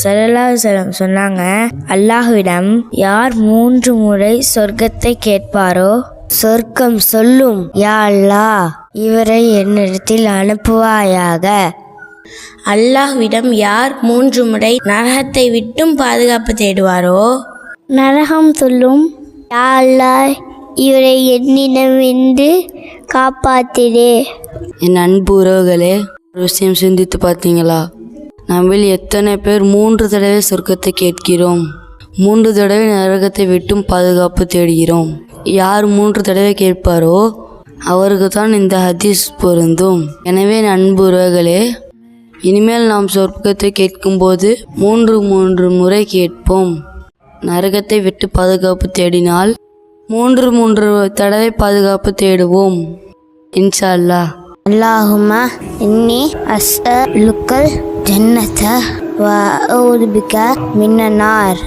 ஸல்லல்லாஹு அலைஹி வஸல்லம் சொன்னாங்க, அல்லாஹ்விடம் யார் 3 முறை சொர்க்கத்தை கேட்பாரோ சொர்க்கம் சொல்லும், யா அல்லாஹ், இவரை என்னிடத்தில் அனுப்புவாயாக. அல்லாஹ்விடம் யார் 3 முறை நரகத்தை விட்டும் பாதுகாப்பு தேடுவாரோ நரகம் சொல்லும், யா அல்லாஹ், இவரை என்னிடமிருந்து காப்பாத்திடே. என் அன்பு உறவுகளே, ஒரு விஷயம் சிந்தித்து பார்த்தீங்களா? நம்மில் எத்தனை பேர் 3 தடவை சொர்க்கத்தை கேட்கிறோம், 3 தடவை நரகத்தை விட்டும் பாதுகாப்பு தேடுகிறோம்? யார் 3 தடவை கேட்பாரோ அவருக்கு தான் இந்த ஹதீஸ் பொருந்தும். எனவே அன்பு உறவுகளே, இனிமேல் நாம் சொர்க்கத்தை கேட்கும்போது 3 முறை கேட்போம். நரகத்தை விட்டு பாதுகாப்பு தேடினால் 3 தடவை பாதுகாப்பு தேடுவோம், இன்ஷா அல்லாஹ். அல்லாஹும்ம இன்னி அஸ்அலுக்கல் ஜன்னத வ அஊது பிக மினன் நார்.